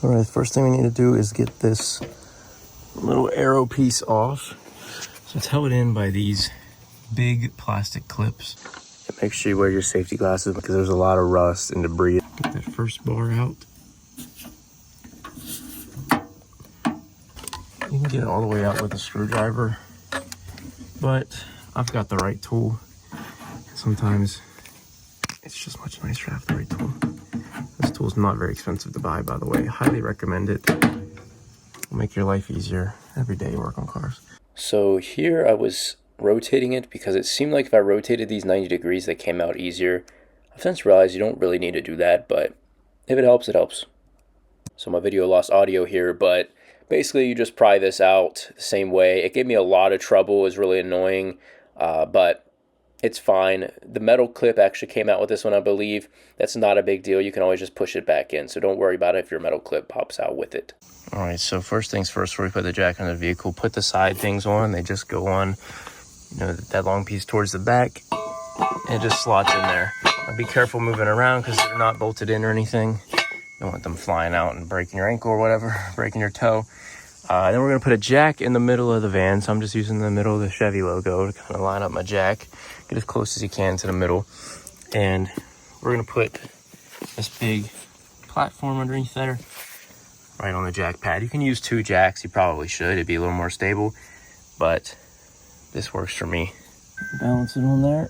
All right, first thing we need to do is get this little aero piece off. So tow it in by these big plastic clips. And make sure you wear your safety glasses because there's a lot of rust and debris. Get that first bar out. You can get it all the way out with a screwdriver, but I've got the right tool. Sometimes it's just much nicer to have the right tool. This tool is not very expensive to buy, by the way. I highly recommend it. It'll make your life easier every day you work on cars. So here I was rotating it because it seemed like if I rotated these 90 degrees, they came out easier. I've since realized you don't really need to do that, but if it helps, it helps. So my video lost audio here, but basically you just pry this out the same way. It gave me a lot of trouble. It was really annoying, but it's fine. The metal clip actually came out with this one, I believe. That's not a big deal. You can always just push it back in. So don't worry about it if your metal clip pops out with it. All right, so first things first, before we put the jack on the vehicle, put the side things on. They just go on, you know, that long piece towards the back, and it just slots in there. Now be careful moving around because they're not bolted in or anything. You don't want them flying out and breaking your ankle or whatever, breaking your toe. Then we're gonna put a jack in the middle of the van. So I'm just using the middle of the Chevy logo to kind of line up my jack. Get as close as you can to the middle. And we're gonna put this big platform underneath there, right on the jack pad. You can use 2 jacks, you probably should. It'd be a little more stable, but this works for me. Balance it on there.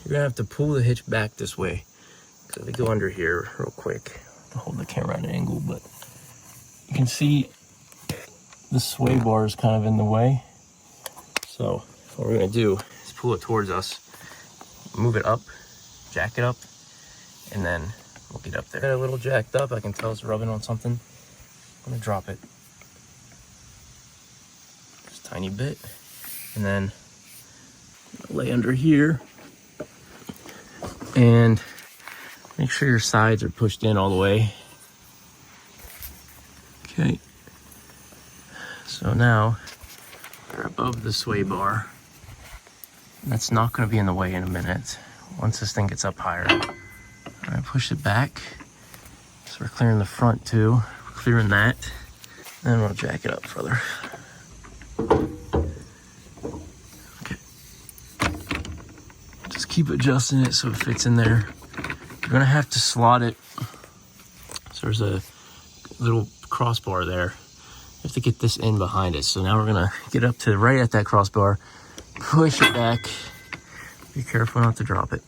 You're gonna have to pull the hitch back this way. So they go under here real quick. I'll hold the camera at an angle, but you can see the sway bar is kind of in the way. So what we're gonna do is pull it towards us, move it up, jack it up, and then we'll get up there. Got a little jacked up, I can tell it's rubbing on something. I'm gonna drop it. Just a tiny bit. And then lay under here. And make sure your sides are pushed in all the way. Okay. So now you're above the sway bar. That's not going to be in the way in a minute. Once this thing gets up higher, I'm going to push it back. So we're clearing the front too. We're clearing that. Then we'll jack it up further. Okay. Just keep adjusting it so it fits in there. You're going to have to slot it. So there's a little crossbar there. You have to get this in behind it. So now we're gonna get up to right at that crossbar, push it back. Be careful not to drop it.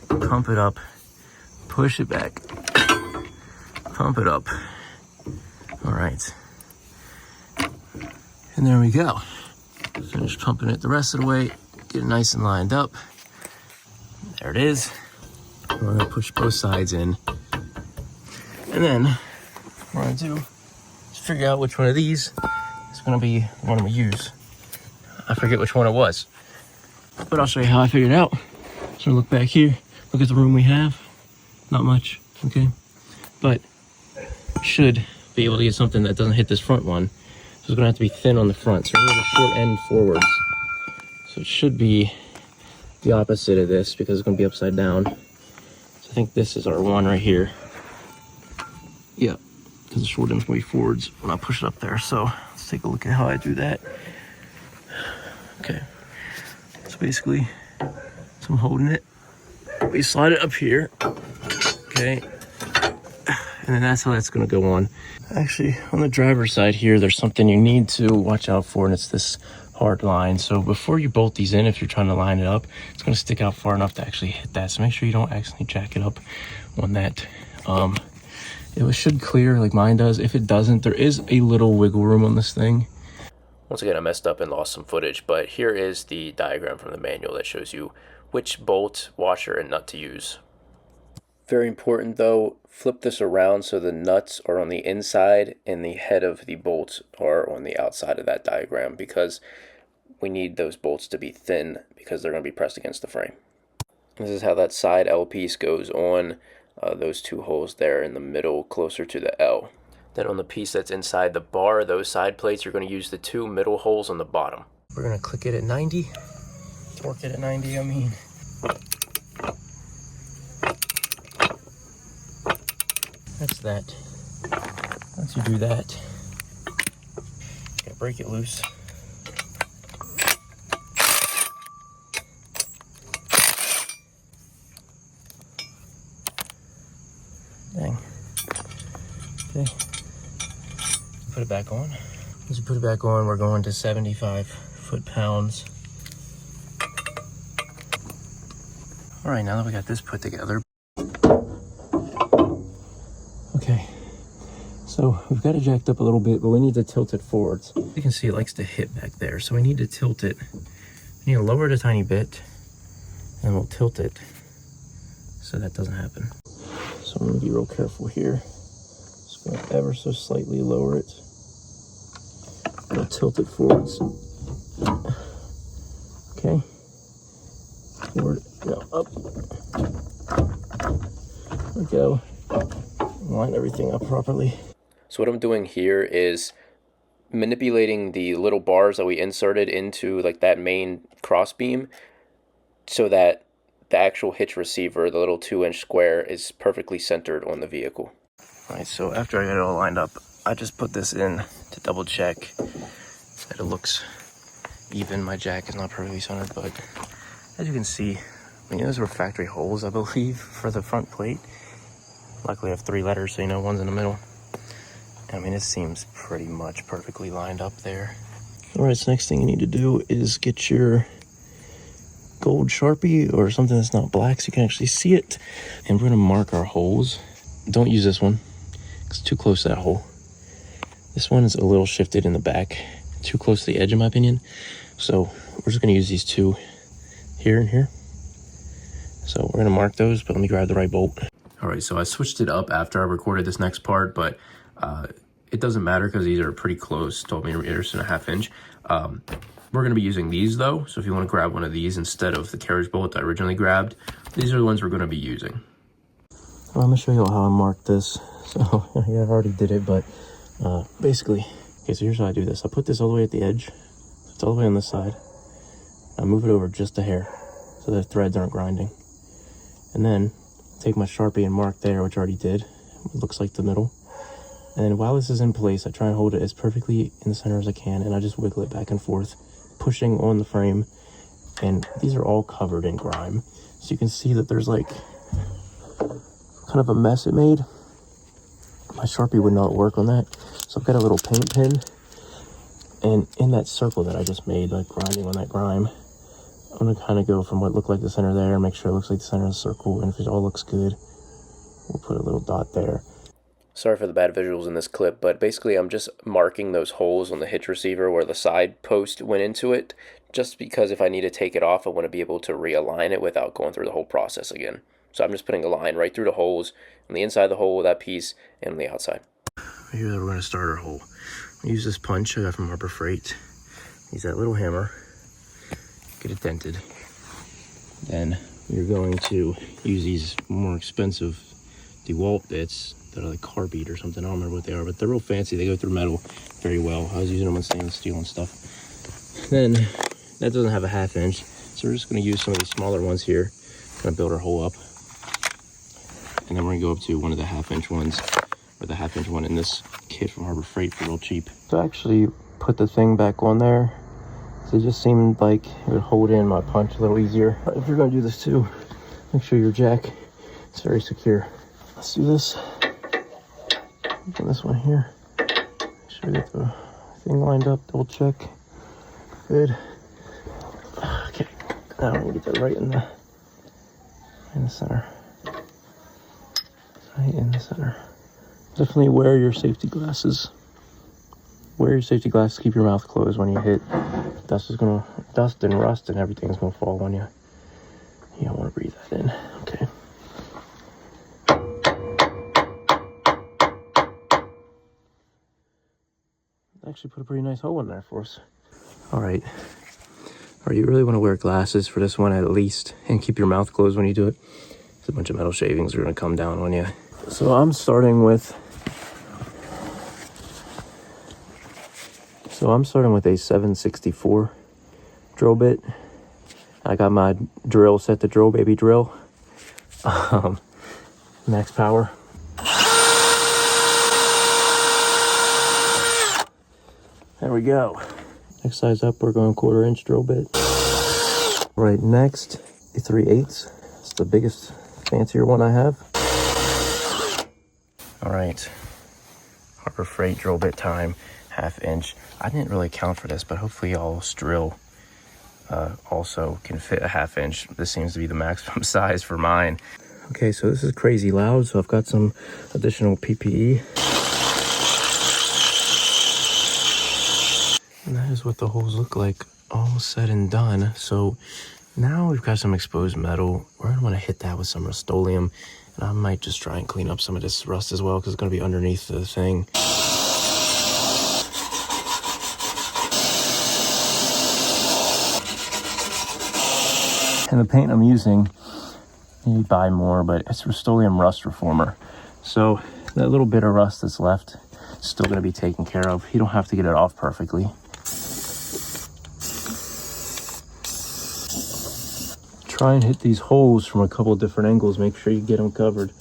Pump it up, push it back, pump it up. All right. And there we go. Finish pumping it the rest of the way. Get it nice and lined up. There it is. We're gonna push both sides in. And then what we're gonna do, figure out which one of these is going to be the one we use. I forget which one it was, but I'll show you how I figured it out. So look back here, look at the room we have. Not much, okay? But should be able to get something that doesn't hit this front one. So it's going to have to be thin on the front. So we're going to have the short end forwards. So it should be the opposite of this because it's going to be upside down. So I think this is our one right here. Yeah. Because the short end's going to be forwards when I push it up there. So let's take a look at how I do that. Okay. So basically, so I'm holding it. We slide it up here. Okay. And then that's how that's going to go on. Actually, on the driver's side here, there's something you need to watch out for, and it's this hard line. So before you bolt these in, if you're trying to line it up, it's going to stick out far enough to actually hit that. So make sure you don't accidentally jack it up on that. It should clear like mine does. If it doesn't, there is a little wiggle room on this thing. Once again, I messed up and lost some footage, but here is the diagram from the manual that shows you which bolt, washer, and nut to use. Very important though, flip this around so the nuts are on the inside and the head of the bolts are on the outside of that diagram, because we need those bolts to be thin because they're going to be pressed against the frame. This is how that side L piece goes on. Those 2 holes there in the middle closer to the L. Then on the piece that's inside the bar, those side plates, you're going to use the 2 middle holes on the bottom. We're going to click it at 90. Torque it at 90, I mean. That's that. Once you do that, you break it loose. Dang. Okay. Put it back on. As you put it back on, we're going to 75 foot-pounds. All right, now that we got this put together. Okay, so we've got it jacked up a little bit, but we need to tilt it forwards. You can see it likes to hit back there, so we need to tilt it. We need to lower it a tiny bit, and we'll tilt it so that doesn't happen. So I'm gonna be real careful here. Just gonna ever so slightly lower it. I'll tilt it forwards. Okay. Forward, now up. There we go. Line everything up properly. So what I'm doing here is manipulating the little bars that we inserted into like that main cross beam so that the actual hitch receiver, the little 2-inch square, is perfectly centered on the vehicle. All right, so after I got it all lined up, I just put this in to double check that it looks even. My jack is not perfectly centered, but as you can see, I mean, those were factory holes, I believe, for the front plate. Luckily I have 3 letters, so you know one's in the middle. I mean, it seems pretty much perfectly lined up there. All right, so next thing you need to do is get your gold Sharpie or something that's not black so you can actually see it. And we're gonna mark our holes. Don't use this one, it's too close to that hole. This one is a little shifted in the back, too close to the edge in my opinion. So we're just gonna use these 2 here and here. So we're gonna mark those, but let me grab the right bolt. All right, so I switched it up after I recorded this next part, but it doesn't matter because these are pretty close, 12.5 inch. We're gonna be using these though, so if you wanna grab one of these instead of the carriage bolt I originally grabbed, these are the ones we're gonna be using. Well, I'm gonna show you how I marked this. So, yeah, I already did it, but basically, okay, so here's how I do this. I put this all the way at the edge, it's all the way on this side. I move it over just a hair so the threads aren't grinding. And then take my Sharpie and mark there, which I already did. It looks like the middle. And then while this is in place, I try and hold it as perfectly in the center as I can, and I just wiggle it back and forth, pushing on the frame. And these are all covered in grime. So you can see that there's like kind of a mess it made. My Sharpie would not work on that. So I've got a little paint pen, and in that circle that I just made, like grinding on that grime, I'm gonna kind of go from what looked like the center there, make sure it looks like the center of the circle, and if it all looks good, we'll put a little dot there. Sorry for the bad visuals in this clip, but basically I'm just marking those holes on the hitch receiver where the side post went into it, just because if I need to take it off, I want to be able to realign it without going through the whole process again. So I'm just putting a line right through the holes, on the inside of the hole with that piece, and on the outside. Here we're going to start our hole. I use this punch I got from Harbor Freight. Use that little hammer, get it dented. Then we're going to use these more expensive DeWalt bits that are like carbide or something. I don't remember what they are, but they're real fancy. They go through metal very well. I was using them on stainless steel and stuff. Then that doesn't have a 1/2 inch, so we're just going to use some of these smaller ones here, kind of build our hole up. And then we're going to go up to one of the 1/2 inch ones, or the 1/2 inch one in this kit from Harbor Freight for real cheap. So I actually put the thing back on there, so it just seemed like it would hold in my punch a little easier. If you're going to do this too, make sure your jack is very secure. Let's do this. On this one here, make sure I get the thing lined up, double check. Good. Okay, now I'm gonna get that right in the center. Right in the center. Definitely wear your safety glasses. Wear your safety glasses, keep your mouth closed when you hit. Dust and rust and everything's gonna fall on you. You don't wanna breathe that in. Okay. Actually put a pretty nice hole in there for us. All right, you really want to wear glasses for this one at least, and keep your mouth closed when you do it. There's a bunch of metal shavings are going to come down on you. So I'm starting with a 764 drill bit. I got my drill set to drill baby drill, max power. There we go. Next size up, we're going 1/4 inch drill bit. Right next, a 3/8. It's the biggest, fancier one I have. All right, Harbor Freight drill bit time, 1/2 inch. I didn't really account for this, but hopefully y'all's drill also can fit a 1/2 inch. This seems to be the maximum size for mine. Okay, so this is crazy loud, so I've got some additional PPE. And that is what the holes look like, all said and done. So now we've got some exposed metal. We're gonna wanna hit that with some Rust-Oleum. And I might just try and clean up some of this rust as well, because it's gonna be underneath the thing. And the paint I'm using, you buy more, but it's Rust-Oleum Rust Reformer. So that little bit of rust that's left is still gonna be taken care of. You don't have to get it off perfectly. Try and hit these holes from a couple different angles. Make sure you get them covered.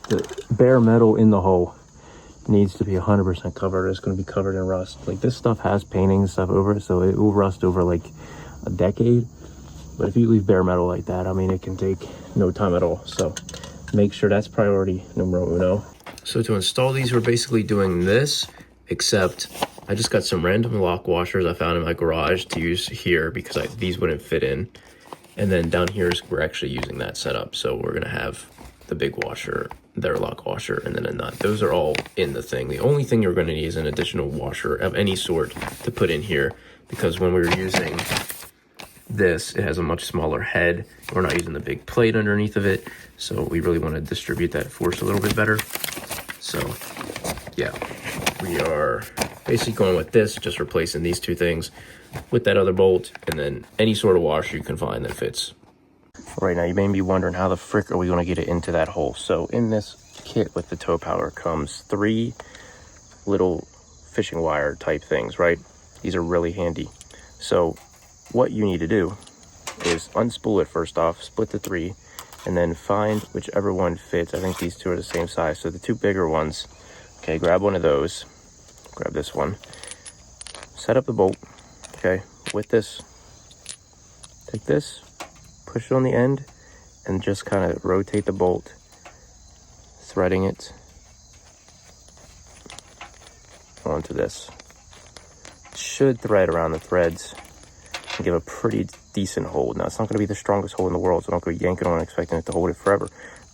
The bare metal in the hole needs to be 100% covered. It's going to be covered in rust. Like, this stuff has painting and stuff over it, so it will rust over like a decade. But if you leave bare metal like that, I mean, it can take no time at all. So make sure that's priority numero uno. So to install these, we're basically doing this, except I just got some random lock washers I found in my garage to use here because these wouldn't fit in. And then down here is we're actually using that setup. So we're gonna have the big washer, their lock washer, and then a nut. Those are all in the thing. The only thing you're gonna need is an additional washer of any sort to put in here, because when we were using this, it has a much smaller head. We're not using the big plate underneath of it. So we really wanna distribute that force a little bit better. So yeah, we are basically going with this, just replacing these two things with that other bolt, and then any sort of washer you can find that fits. Right now, you may be wondering how the frick are we going to get it into that hole. So in this kit with the Towpower comes 3 little fishing wire type things, right? These are really handy. So what you need to do is unspool it first off, split the 3, and then find whichever one fits. I think these two are the same size. So the 2 bigger ones, okay, grab one of those. Grab this one, set up the bolt, okay, with this, take this, push it on the end, and just kind of rotate the bolt, threading it onto this. It should thread around the threads and give a pretty decent hold. Now, it's not going to be the strongest hold in the world, so don't go yanking on and expecting it to hold it forever.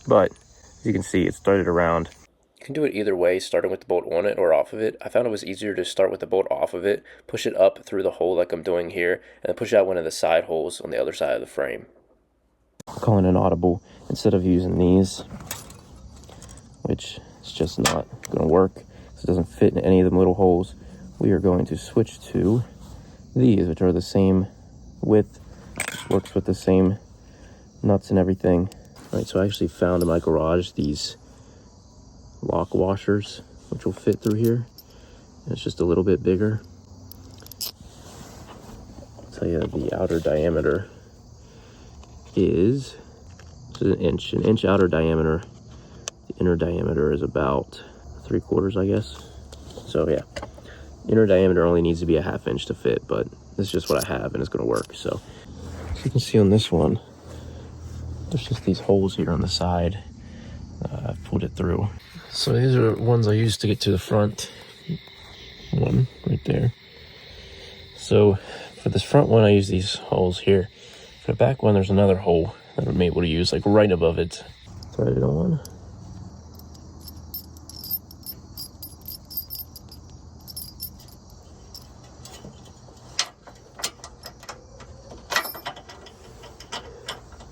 But as you can see, it started around. You can do it either way, starting with the bolt on it or off of it. I found it was easier to start with the bolt off of it, push it up through the hole like I'm doing here, and then push out one of the side holes on the other side of the frame. I'm calling an audible instead of using these, which is just not going to work because it doesn't fit in any of them little holes. We are going to switch to these, which are the same width, works with the same nuts and everything. All right, so I actually found in my garage these lock washers, which will fit through here. And it's just a little bit bigger. I'll tell you the outer diameter is an inch outer diameter. The inner diameter is about 3/4, I guess. So yeah, inner diameter only needs to be a 1/2 inch to fit, but this is just what I have and it's going to work. So as you can see on this one, there's just these holes here on the side. I've pulled it through. So these are ones I used to get to the front one right there. So for this front one, I use these holes here. For the back one, there's another hole that I'm able to use, like right above it. Thread it on.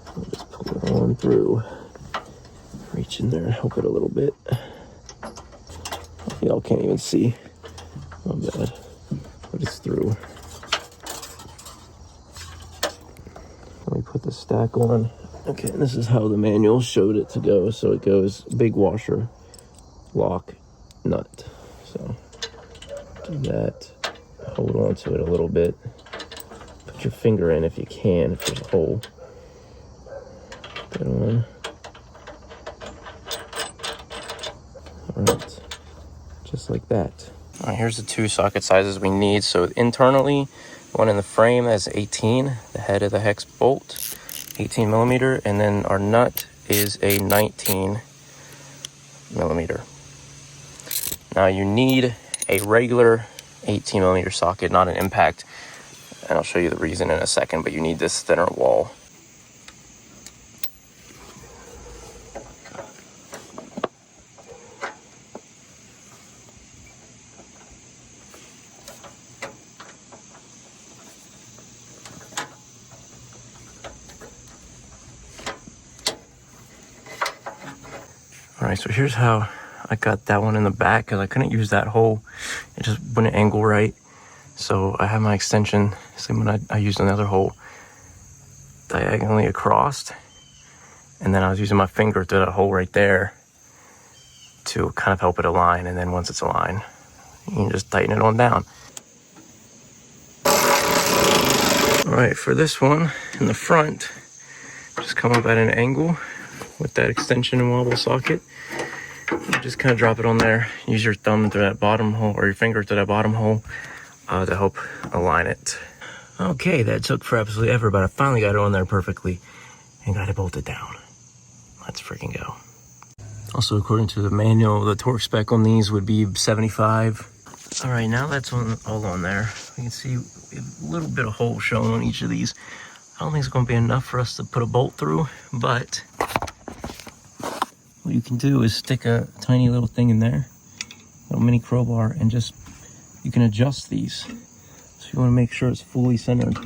I'll just pull it on through. Reach in there and help it a little bit. Y'all can't even see. Not bad. But it's through. Let me put the stack on. Okay, and this is how the manual showed it to go. So it goes big washer, lock, nut. So do that. Hold on to it a little bit. Put your finger in if you can, if there's a hole. Put that on. Alright. like that. All right, here's the two socket sizes we need. So internally, one in the frame has 18, the head of the hex bolt, 18 millimeter, and then our nut is a 19 millimeter. Now you need a regular 18 millimeter socket, not an impact, and I'll show you the reason in a second, but you need this thinner wall. All right, so here's how I got that one in the back, because I couldn't use that hole. It just wouldn't angle right. So I have my extension, same one I used another hole, diagonally across. And then I was using my finger through that hole right there to kind of help it align. And then once it's aligned, you can just tighten it on down. All right, for this one in the front, just come up at an angle with that extension and wobble socket. You just kind of drop it on there. Use your thumb to that bottom hole, or your finger to that bottom hole, to help align it. Okay, that took for absolutely ever, but I finally got it on there perfectly and got it bolted down. Let's freaking go. Also, according to the manual, the torque spec on these would be 75. All right, now that's all on there. You can see a little bit of hole shown on each of these. I don't think it's going to be enough for us to put a bolt through, but what you can do is stick a tiny little thing in there, a little mini crowbar, and just, you can adjust these. So you want to make sure it's fully centered.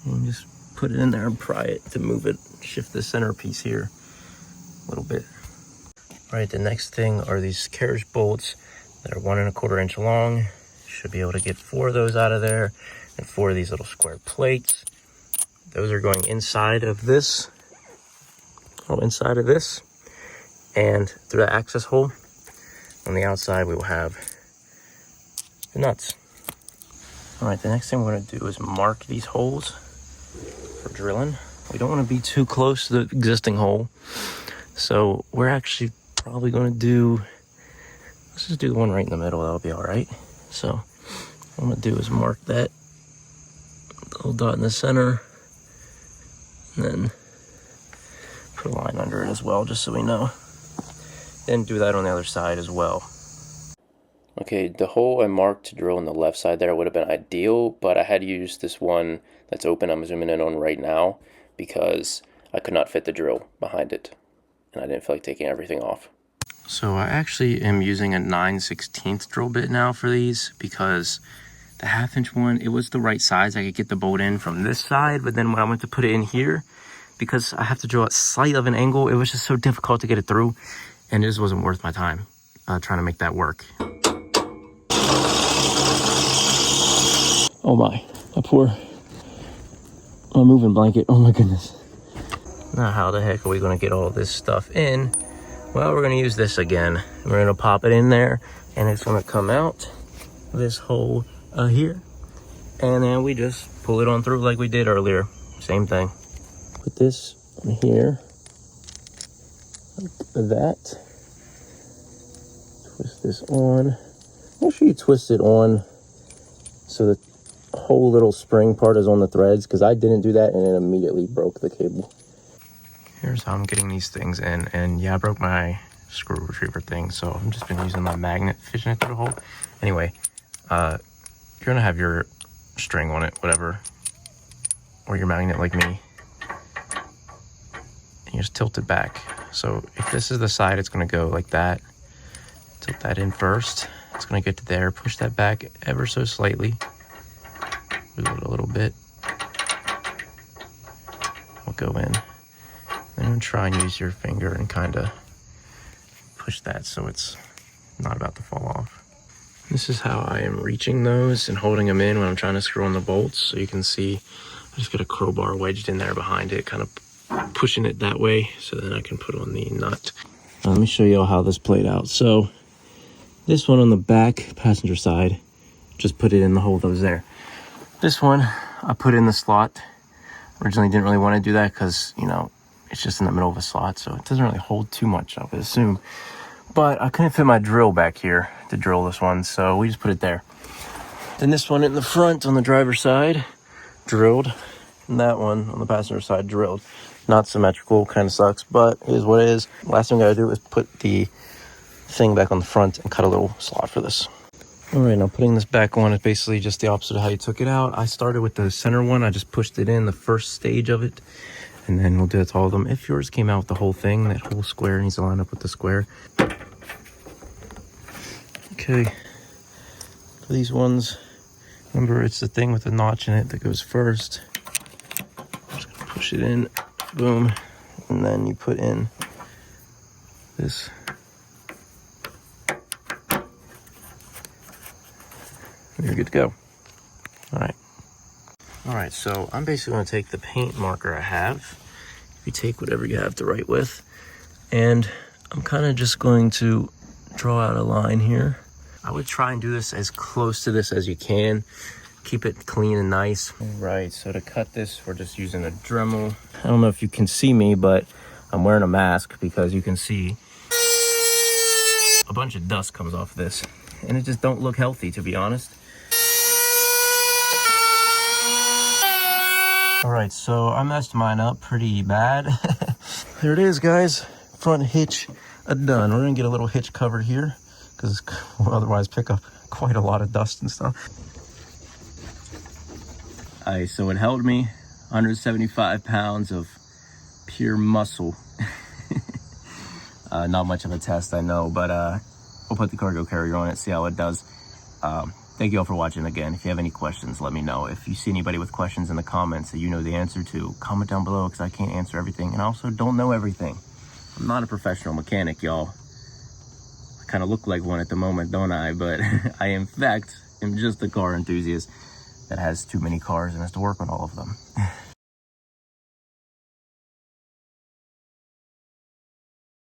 And just put it in there and pry it to move it, shift the center piece here a little bit. All right, the next thing are these carriage bolts that are 1 1/4 inch long. Should be able to get 4 of those out of there, and 4 of these little square plates. Those are going inside of this, and through that access hole. On the outside, we will have the nuts. All right, the next thing we're gonna do is mark these holes for drilling. We don't wanna be too close to the existing hole. So we're actually probably gonna do, let's just do the one right in the middle, that'll be all right. So what I'm gonna do is mark that little dot in the center, and then put a line under it as well, just so we know. Then do that on the other side as well. Okay, the hole I marked to drill on the left side there would have been ideal, but I had used this one that's open, I'm zooming in on right now, because I could not fit the drill behind it, and I didn't feel like taking everything off. So I actually am using a 9/16 drill bit now for these, because the 1/2 inch one, it was the right size. I could get the bolt in from this side, but then when I went to put it in here, because I have to drill at slight of an angle, it was just so difficult to get it through, and it just wasn't worth my time trying to make that work. Oh my moving blanket, oh my goodness. Now how the heck are we gonna get all this stuff in? Well, we're gonna use this again. We're gonna pop it in there, and it's gonna come out this hole here, and then we just pull it on through like we did earlier. Same thing. Put this on here, like that. Twist this on. Make sure you twist it on so the whole little spring part is on the threads, because I didn't do that and it immediately broke the cable. Here's how I'm getting these things in, and yeah, I broke my screw retriever thing, so I've just been using my magnet, fishing it through the hole. Anyway, you're gonna have your string on it, whatever, or your magnet like me, and you just tilt it back. So if this is the side, it's gonna go like that. Tilt that in first. It's gonna get to there, push that back ever so slightly. Move it a little bit. We'll go in. Then try and use your finger and kind of push that so it's not about to fall off. This is how I am reaching those and holding them in when I'm trying to screw on the bolts. So you can see I just got a crowbar wedged in there behind it, kind of pushing it that way so then I can put on the nut. Now, let me show you all how this played out. So this one on the back passenger side, just put it in the hole that was there. This one I put in the slot. Originally didn't really want to do that because, you know, it's just in the middle of a slot, so it doesn't really hold too much, I would assume. but I couldn't fit my drill back here to drill this one, so we just put it there. Then this one in the front on the driver's side, drilled, and that one on the passenger side, drilled. Not symmetrical, kind of sucks, but it is what it is. Last thing I gotta do is put the thing back on the front and cut a little slot for this. All right, now putting this back on is basically just the opposite of how you took it out. I started with the center one. I just pushed it in the first stage of it, and then we'll do it to all of them. If yours came out with the whole thing, that whole square needs to line up with the square. Okay, for these ones, remember it's the thing with the notch in it that goes first. Just gonna push it in, boom, and then you put in this. You're good to go. All right, so I'm basically gonna take the paint marker I have. You take whatever you have to write with, and I'm kind of just going to draw out a line here. I would try and do this as close to this as you can. Keep it clean and nice. All right, so to cut this, we're just using a Dremel. I don't know if you can see me, but I'm wearing a mask because you can see a bunch of dust comes off this, and it just don't look healthy, to be honest. All right, so I messed mine up pretty bad. There it is, guys. Front hitch done. We're gonna get a little hitch cover here because we'll otherwise pick up quite a lot of dust and stuff. All right, so it held me 175 pounds of pure muscle. Not much of a test, I know, but we'll put the cargo carrier on it, see how it does. Thank you all for watching. Again, if you have any questions, let me know. If you see anybody with questions in the comments that you know the answer to, comment down below, because I can't answer everything, and I also don't know everything. I'm not a professional mechanic, y'all. I kind of look like one at the moment, don't I? But I, in fact, am just a car enthusiast that has too many cars and has to work on all of them.